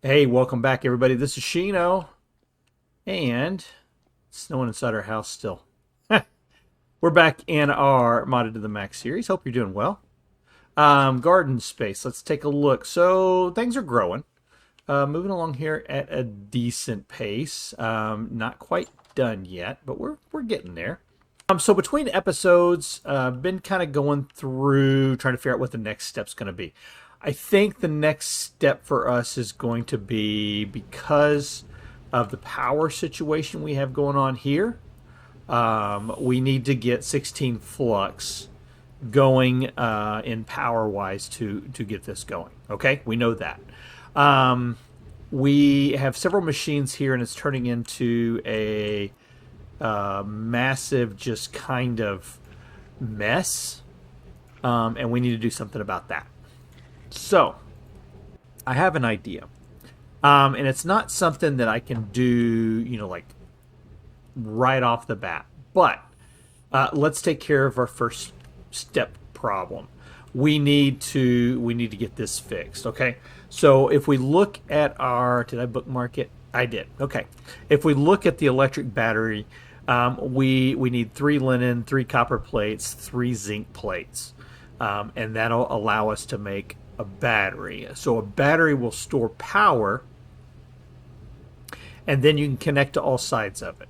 Hey, welcome back, everybody. This is Shino, and it's snowing inside our house still. We're back in our Modded to the Max series. Hope you're doing well. Garden space. Let's take a look. So things are growing. Moving along here at a decent pace. Not quite done yet, but we're getting there. So between episodes, been kind of going through trying to figure out what the next step's going to be. I think the next step for us is going to be, because of the power situation we have going on here, we need to get 16 flux going in power wise to get this going. Okay, we know that. We have several machines here, and it's turning into a massive just kind of mess, and we need to do something about that. So I have an idea, and it's not something that I can do, like right off the bat, but let's take care of our first step problem. We need to get this fixed. Okay, so if we look at our, did I bookmark it? I did. Okay, if we look at the electric battery, we need 3 linen, 3 copper plates, 3 zinc plates, and that'll allow us to make a battery. So a battery will store power, and then you can connect to all sides of it.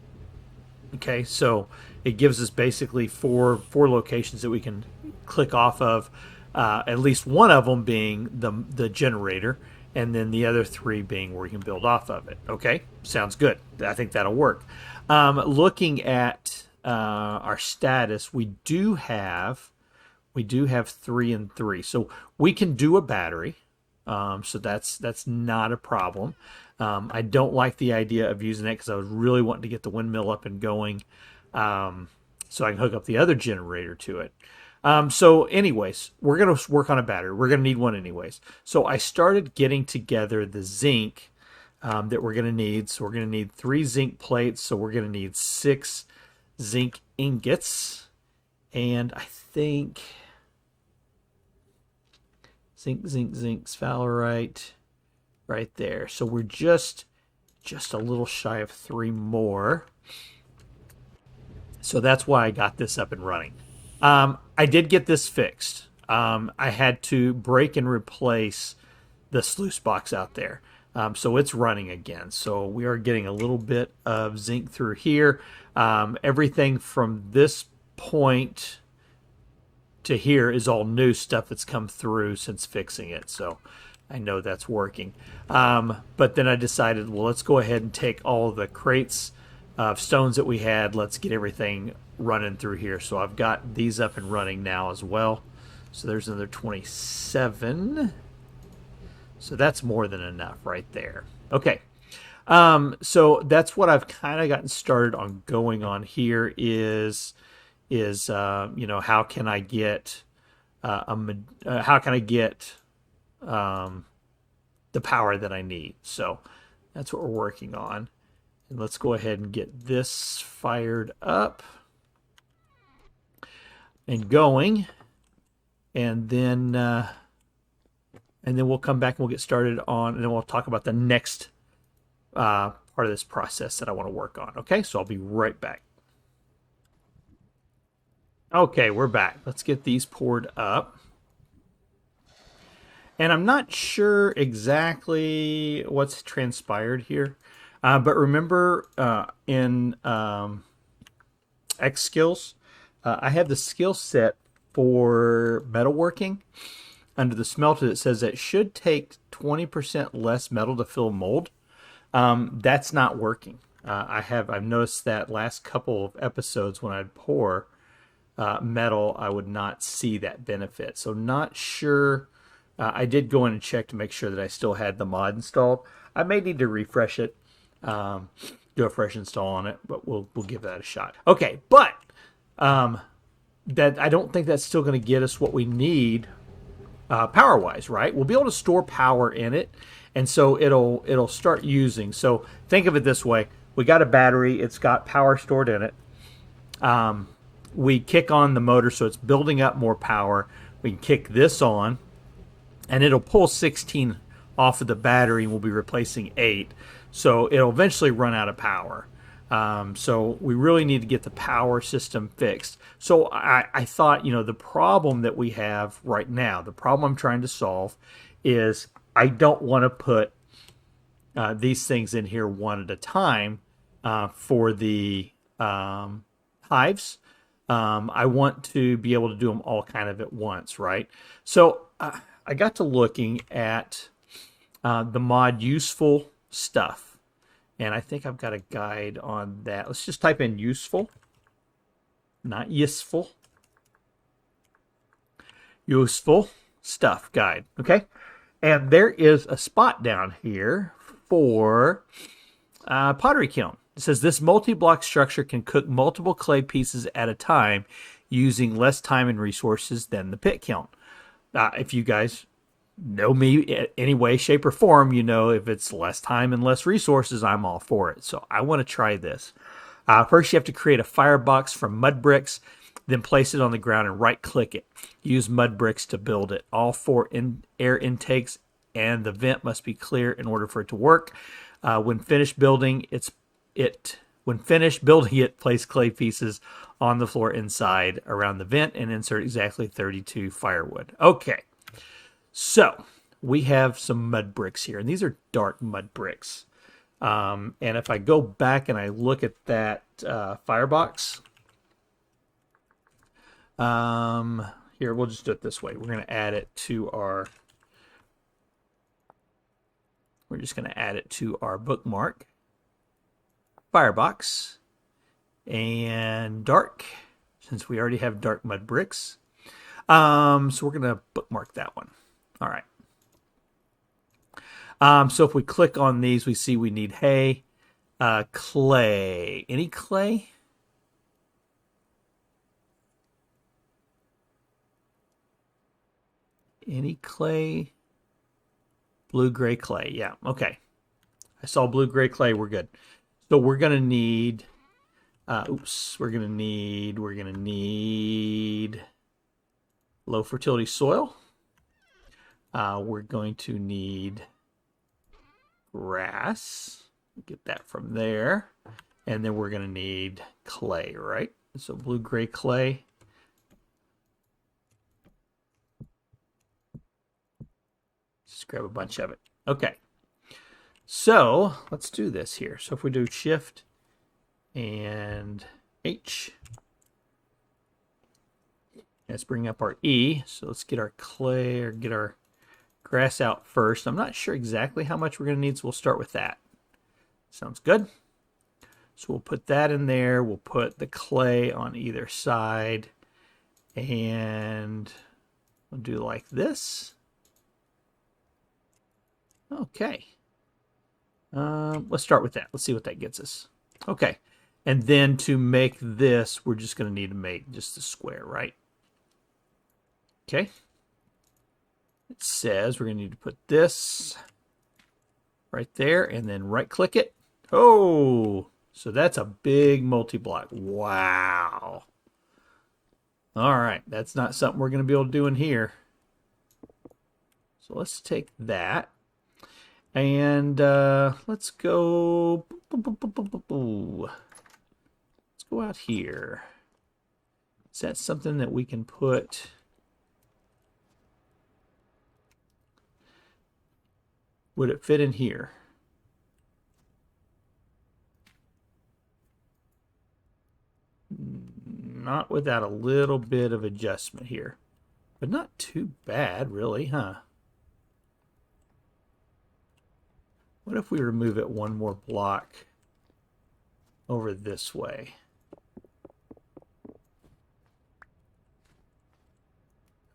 Okay, so it gives us basically four locations that we can click off of, at least one of them being the generator, and then the other 3 being where we can build off of it. Okay, sounds good. I think that'll work. Looking at our status, we do have 3 and 3, so we can do a battery. So that's not a problem. I don't like the idea of using it because I was really wanting to get the windmill up and going, so I can hook up the other generator to it. So anyways, we're going to work on a battery. We're going to need one anyways. So I started getting together the zinc that we're going to need. So we're going to need 3 zinc plates. So we're going to need 6 zinc ingots. And I think zinc, sphalerite right there. So we're just a little shy of 3 more. So that's why I got this up and running. I did get this fixed. I had to break and replace the sluice box out there. So it's running again. So we are getting a little bit of zinc through here. Everything from this point to here is all new stuff that's come through since fixing it. So I know that's working. But then I decided, well, let's go ahead and take all of the crates of stones that we had. Let's get everything running through here. So I've got these up and running now as well. So there's another 27. So that's more than enough right there. Okay. So that's what I've kind of gotten started on going on here is how can I get the power that I need. So that's what we're working on. And let's go ahead and get this fired up and going, and then we'll come back and we'll get started on, and then we'll talk about the next part of this process that I want to work on. Okay, so I'll be right back. Okay, we're back. Let's get these poured up. And I'm not sure exactly what's transpired here, but remember in X skills, I have the skill set for metalworking. Under the smelter, it says that it should take 20% less metal to fill mold. That's not working. I've noticed that last couple of episodes when I'd pour metal, I would not see that benefit. So not sure. I did go in and check to make sure that I still had the mod installed. I may need to refresh it, do a fresh install on it, but we'll give that a shot. Okay, but that I don't think that's still going to get us what we need power-wise, right? We'll be able to store power in it, and so it'll start using. So think of it this way: we got a battery; it's got power stored in it. We kick on the motor, so it's building up more power. We can kick this on, and it'll pull 16 off of the battery, and we'll be replacing 8. So it'll eventually run out of power. So we really need to get the power system fixed. So I thought, the problem that we have right now, the problem I'm trying to solve is I don't want to put these things in here one at a time for the hives. I want to be able to do them all kind of at once, right? So I got to looking at the mod useful stuff, and I think I've got a guide on that. Let's just type in useful, not useful. Useful stuff guide, okay? And there is a spot down here for Pottery Kiln. It says this multi-block structure can cook multiple clay pieces at a time using less time and resources than the pit kiln. If you guys know me in any way, shape, or form, if it's less time and less resources, I'm all for it. So I want to try this. First, you have to create a firebox from mud bricks, then place it on the ground and right-click it. Use mud bricks to build it. All 4 air intakes and the vent must be clear in order for it to work. When finished building it, place clay pieces on the floor inside around the vent and insert exactly 32 firewood. Okay, so we have some mud bricks here, and these are dark mud bricks. And if I go back and I look at that firebox, here, we'll just do it this way. We're going to add it to our... We're just going to add it to our bookmark. Firebox. And dark, since we already have dark mud bricks. So we're going to bookmark that one. All right. So if we click on these, we see we need hay, clay. Any clay? Any clay? Blue-gray clay. Yeah, okay. I saw blue-gray clay. We're good. So we're going to need... we're going to need low fertility soil. We're going to need grass. Get that from there. And then we're going to need clay, right? So blue-gray clay. Just grab a bunch of it. Okay. So let's do this here. So if we do Shift and H, let's bring up our E. So let's get our clay or get our grass out first. I'm not sure exactly how much we're going to need, so we'll start with that. Sounds good. So we'll put that in there. We'll put the clay on either side. And we'll do like this. Okay. Let's start with that. Let's see what that gets us. Okay. And then to make this, we're just going to need to make just a square, right? Okay. It says we're going to need to put this right there and then right-click it. Oh, so that's a big multi-block. Wow. All right. That's not something we're going to be able to do in here. So let's take that. And let's go. Let's go out here. Is that something that we can put? Would it fit in here? Not without a little bit of adjustment here, but not too bad, really, huh? What if we remove it one more block over this way?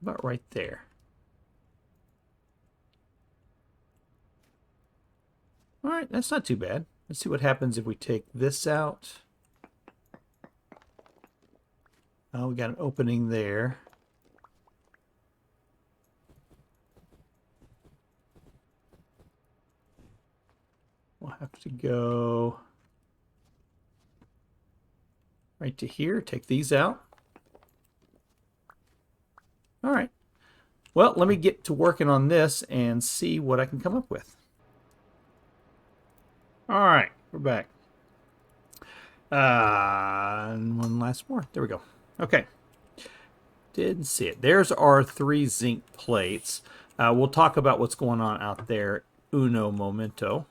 About right there. All right, that's not too bad. Let's see what happens if we take this out. Oh, we got an opening there. We'll have to go right to here, take these out. All right. Well, let me get to working on this and see what I can come up with. All right, we're back. And one last more. There we go. Okay. Didn't see it. There's our 3 zinc plates. We'll talk about what's going on out there uno momento.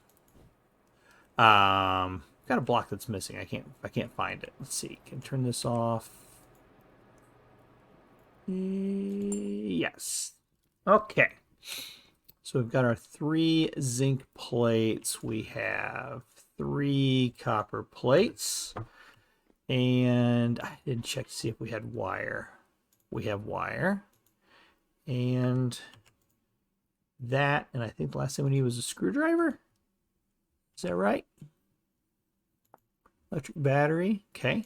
Got a block that's missing. I can't find it. Let's see. Can turn this off. Yes. Okay. So we've got our 3 zinc plates. We have 3 copper plates. And I didn't check to see if we had wire. We have wire. And that, and I think the last thing we need was a screwdriver. Is that right? Electric battery. Okay.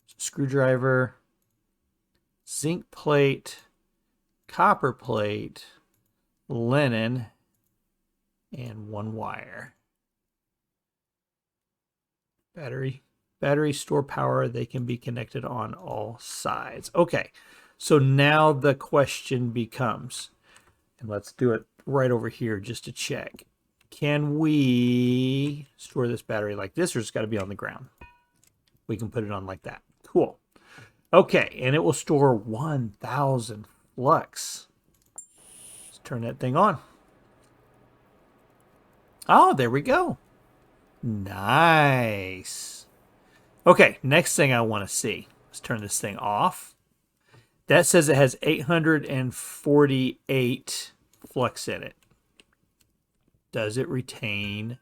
So screwdriver, zinc plate, copper plate, linen, and 1 wire. Battery store power. They can be connected on all sides. Okay. So now the question becomes, and let's do it right over here just to check. Can we store this battery like this, or it's got to be on the ground? We can put it on like that. Cool. Okay, and it will store 1,000 flux. Let's turn that thing on. Oh, there we go. Nice. Okay, next thing I want to see. Let's turn this thing off. That says it has 848 flux in it. Does it retain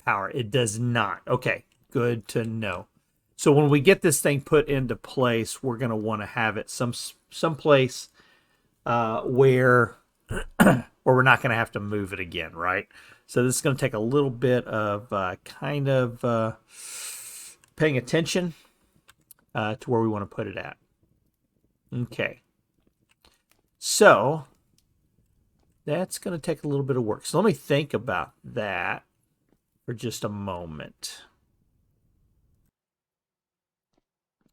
power? It does not. Okay, good to know. So when we get this thing put into place, we're going to want to have it someplace where we're not going to have to move it again, right? So this is going to take a little bit of paying attention to where we want to put it at. Okay. So that's going to take a little bit of work. So let me think about that for just a moment.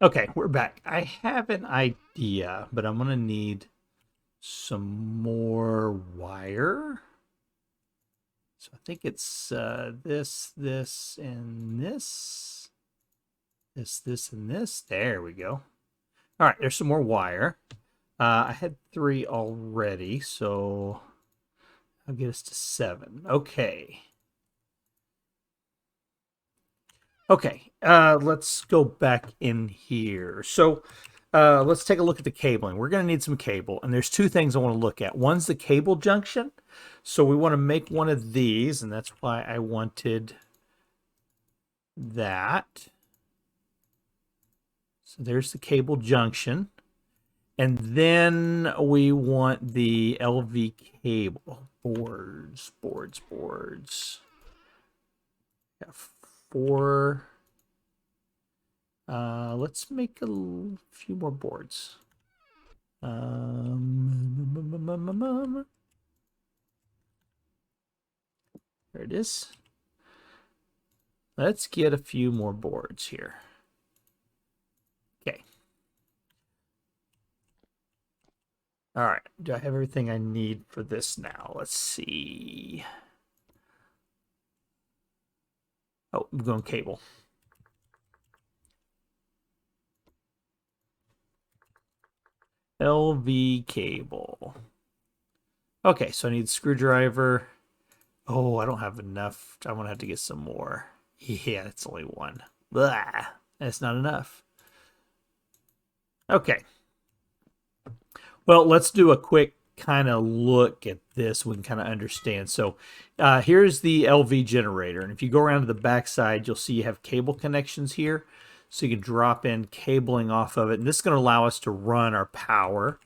Okay, we're back. I have an idea, but I'm going to need some more wire. So I think it's this, and this. This, and this. There we go. All right, there's some more wire. I had 3 already, so I'll get us to 7. Okay. Okay, let's go back in here. So let's take a look at the cabling. We're going to need some cable, and there's 2 things I want to look at. One's the cable junction. So we want to make one of these, and that's why I wanted that. So there's the cable junction. And then we want the LV cable. Boards. Got 4. Let's make a few more boards. There it is. Let's get a few more boards here. Okay. All right. Do I have everything I need for this now? Let's see. Oh, I'm going cable. LV cable. Okay, so I need a screwdriver. Oh, I don't have enough. I'm going to have to get some more. Yeah, it's only 1. Blah, that's not enough. Okay. Well, let's do a quick kind of look at this. We can kind of understand. So here's the LV generator. And if you go around to the back side, you'll see you have cable connections here. So you can drop in cabling off of it. And this is going to allow us to run our power.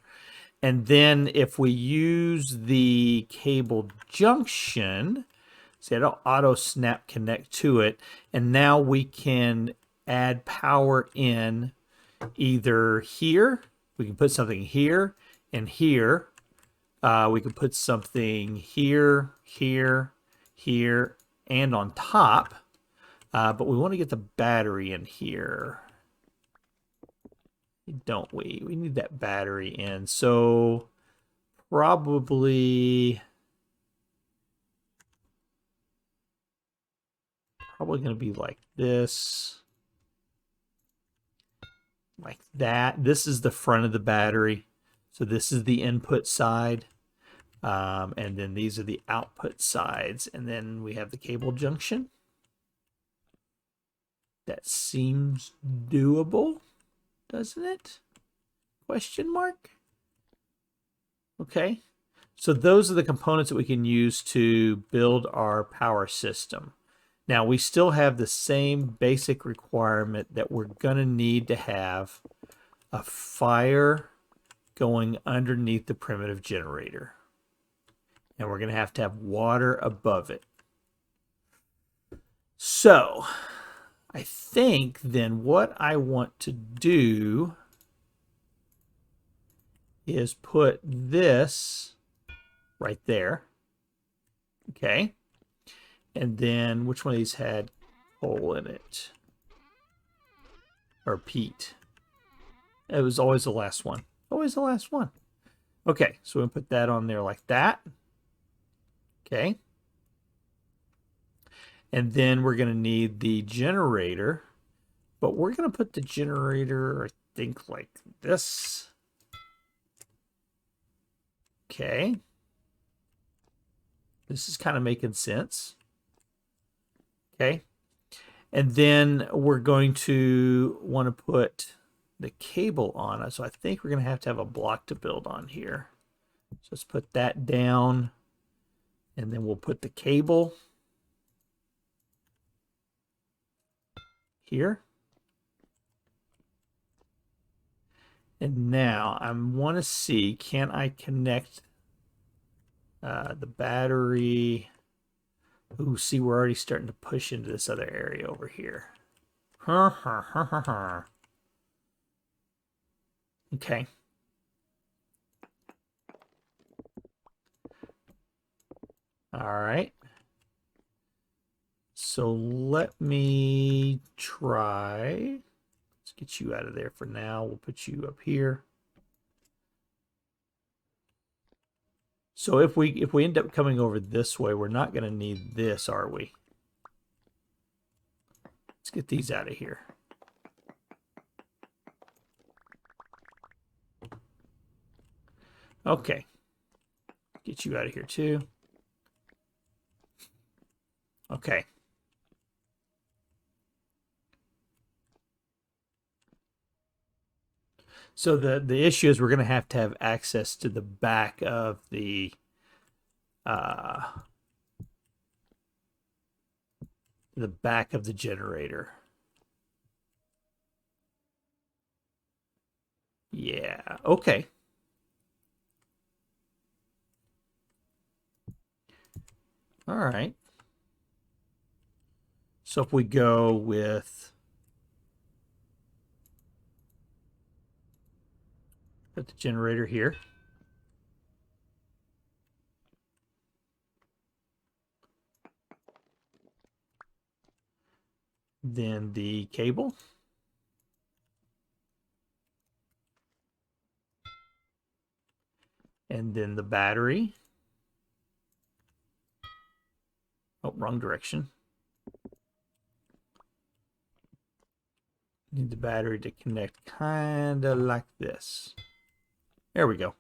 And then if we use the cable junction, see, it'll auto snap connect to it. And now we can add power in either here. We can put something here and here. We can put something here, here, here, and on top. But we want to get the battery in here. Don't we? We need that battery in. So probably going to be like this, like that. This is the front of the battery. So this is the input side. And then these are the output sides. And then we have the cable junction. That seems doable, doesn't it? Question mark? Okay. So those are the components that we can use to build our power system. Now, we still have the same basic requirement that we're going to need to have a fire going underneath the primitive generator. And we're going to have water above it. So, I think then what I want to do is put this right there. Okay. And then which one of these had coal in it? Or peat? It was always the last one. Always the last one. Okay, so we'll put that on there like that. Okay. And then we're going to need the generator. But we're going to put the generator, I think, like this. Okay. This is kind of making sense. Okay. And then we're going to want to put the cable on it. So I think we're going to have a block to build on here. So let's put that down. And then we'll put the cable here. And now I want to see, can I connect the battery? Ooh, see, we're already starting to push into this other area over here. Okay. All right. So let me try. Let's get you out of there for now. We'll put you up here. So if we end up coming over this way, we're not going to need this, are we? Let's get these out of here. Okay. Get you out of here too. Okay. So the issue is we're going to have access to the back of the generator. Yeah. Okay. All right. So if we go with put the generator here. Then the cable. And then the battery. Oh, wrong direction. Need the battery to connect kind of like this. There we go.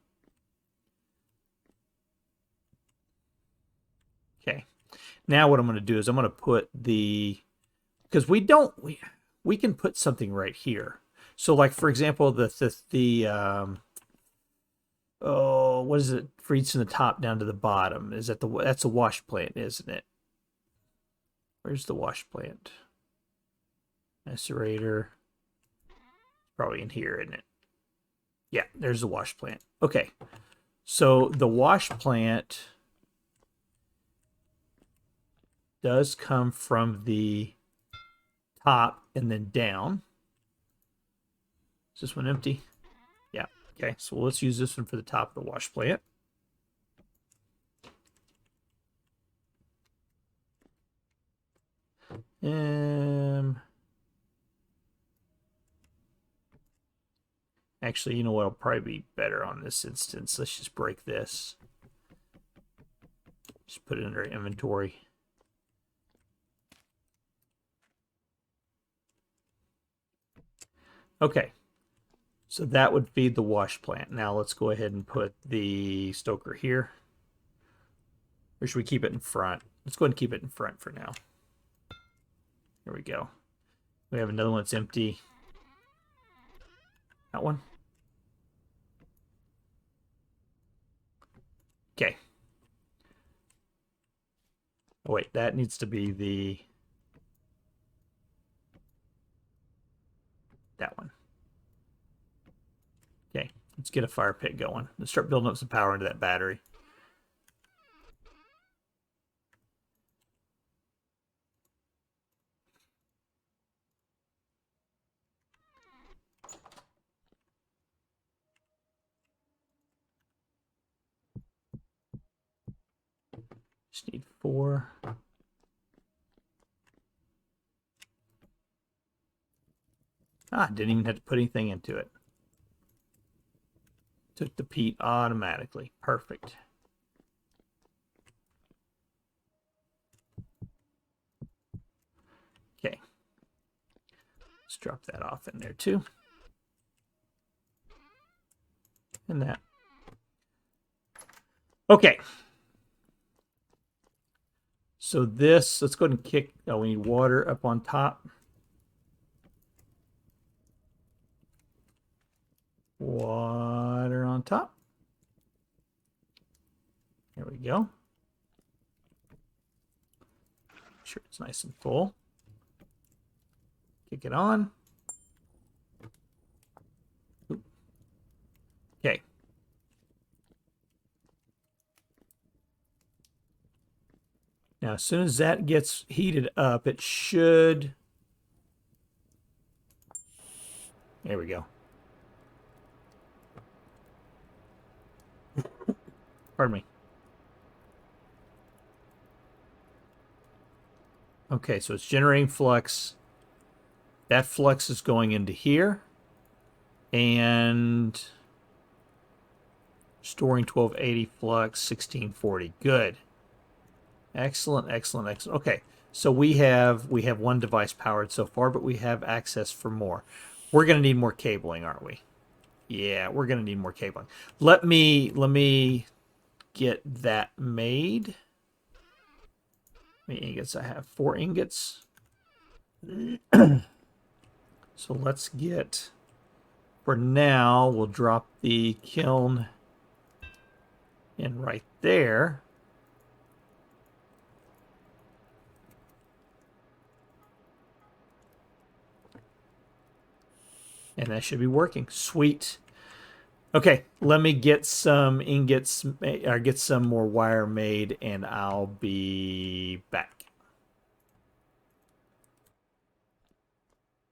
Okay. Now what I'm going to do is I'm going to put the, because we can put something right here. So like, for example, oh, what is it? Feeds from the top down to the bottom. Is that that's a wash plant, isn't it? Where's the wash plant? Macerator. Probably in here, isn't it? Yeah, there's the wash plant. Okay. So the wash plant does come from the top and then down. Is this one empty? Yeah. Okay. So let's use this one for the top of the wash plant. Actually, you know what will probably be better on this instance? Let's just break this. Just put it under inventory. Okay. So that would feed the wash plant. Now let's go ahead and put the stoker here. Or should we keep it in front? Let's go ahead and keep it in front for now. There we go. We have another one that's empty. That one. Okay. Oh, wait, that needs to be that one. Okay, let's get a fire pit going. Let's start building up some power into that battery. Just need 4. Didn't even have to put anything into it. Took the peat automatically. Perfect. Okay. Let's drop that off in there too. And that. Okay. So this, let's go ahead and kick, we need water up on top. Water on top. There we go. Make sure it's nice and full. Kick it on. Okay. Now, as soon as that gets heated up, it should... There we go. Pardon me. Okay, so it's generating flux. That flux is going into here. And storing 1280 flux, 1640. Good. Excellent, excellent, excellent. Okay, so we have one device powered so far, but we have access for more. We're going to need more cabling, aren't we? Yeah, we're going to need more cabling. Let me get that made. How many ingots I have? 4 ingots. So let's get, for now, we'll drop the kiln in right there. And that should be working. Sweet. Okay, let me get some ingots, or get some more wire made, and I'll be back.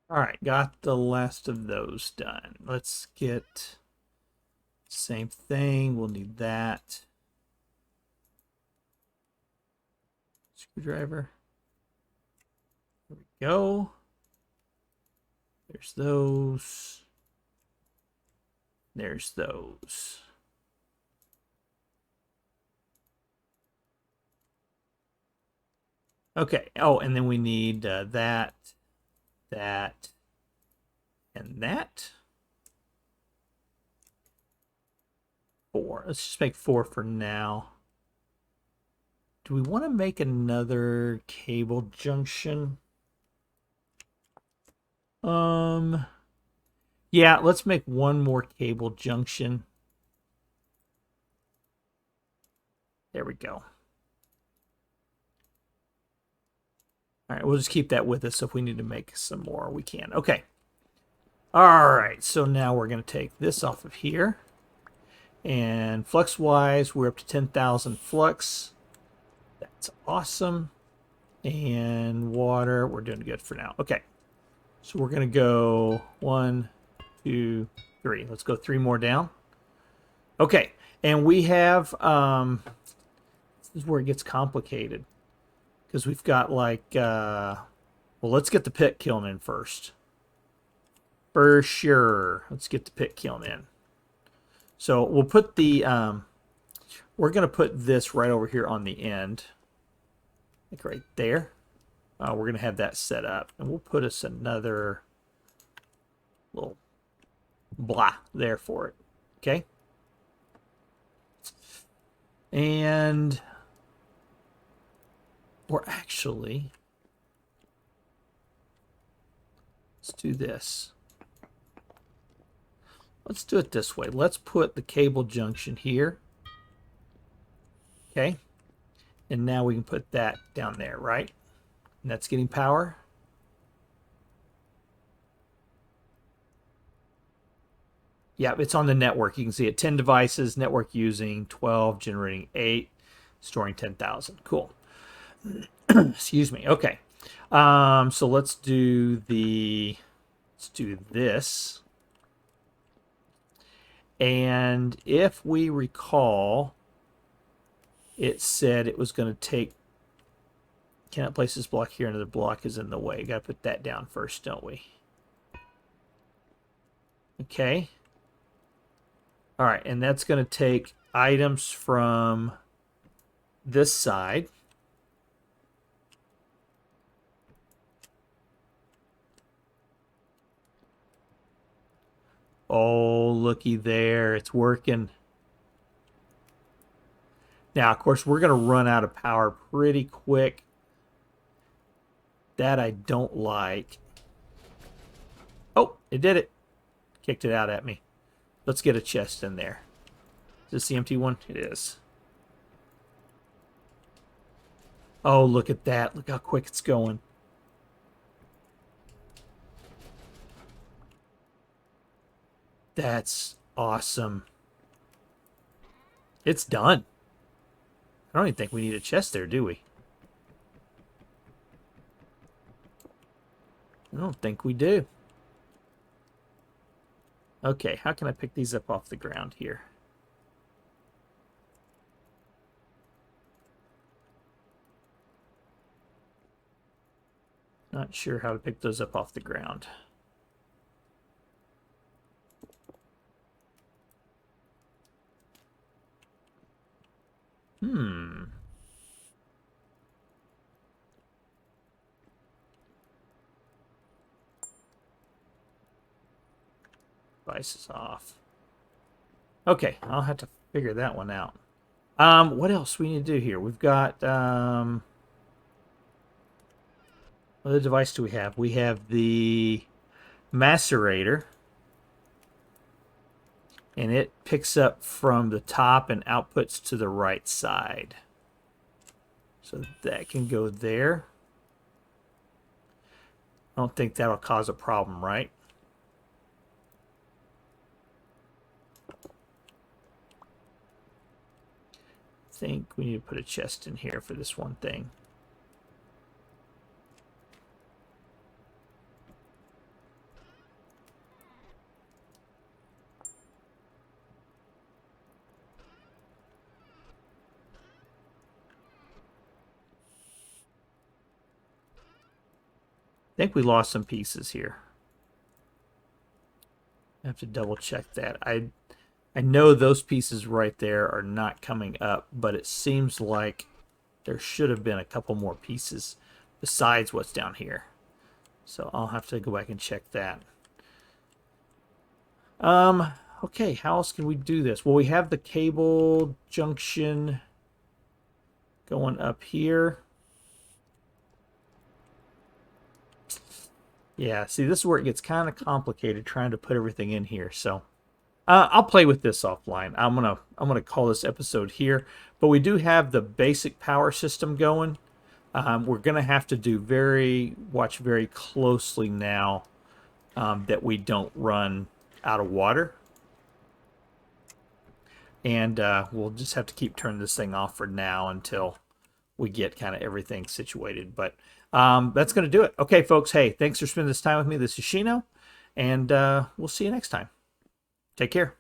All right, got the last of those done. Let's get same thing. We'll need that. Screwdriver. There we go. There's those. There's those. Okay. Oh, and then we need that, and that. 4. Let's just make 4 for now. Do we want to make another cable junction? Yeah, let's make one more cable junction. There we go. All right, we'll just keep that with us. So if we need to make some more, we can. Okay. All right, so now we're going to take this off of here. And flux-wise, we're up to 10,000 flux. That's awesome. And water, we're doing good for now. Okay. So we're going to go 1, 2, 3. Let's go 3 more down. Okay. And we have, this is where it gets complicated. Because we've got like, well, let's get the pit kiln in first. For sure. Let's get the pit kiln in. So we'll put the, we're going to put this right over here on the end. Like right there. We're going to have that set up. And we'll put us another little blah there for it. Okay. And we're actually, let's do this. Let's do it this way. Let's put the cable junction here. Okay. And now we can put that down there, right? And that's getting power. Yeah, it's on the network. You can see it. 10 devices, network using 12, generating 8, storing 10,000. Cool. Excuse me. Okay. So let's do this. And if we recall, it said it was going to take, cannot place this block here, another block is in the way. Got to put that down first, don't we? Okay. All right, and that's going to take items from this side. Oh, looky there. It's working. Now, of course, we're going to run out of power pretty quick. That I don't like. Oh, it did it. Kicked it out at me. Let's get a chest in there. Is this the empty one? It is. Oh, look at that. Look how quick it's going. That's awesome. It's done. I don't even think we need a chest there, do we? I don't think we do. Okay, how can I pick these up off the ground here? Not sure how to pick those up off the ground. Devices off. Okay, I'll have to figure that one out. What else we need to do here? We've got, what other device do we have? We have the macerator. And it picks up from the top and outputs to the right side. So that can go there. I don't think that'll cause a problem, right? I think we need to put a chest in here for this one thing. I think we lost some pieces here. I have to double check that. I know those pieces right there are not coming up, but it seems like there should have been a couple more pieces besides what's down here. So I'll have to go back and check that. Okay, how else can we do this? Well, we have the cable junction going up here. Yeah, see, this is where it gets kind of complicated trying to put everything in here. So I'll play with this offline. I'm gonna call this episode here. But we do have the basic power system going. We're gonna have to watch very closely now that we don't run out of water. And we'll just have to keep turning this thing off for now until we get kind of everything situated. But that's going to do it. Okay, folks. Hey, thanks for spending this time with me. This is Shino, and we'll see you next time. Take care.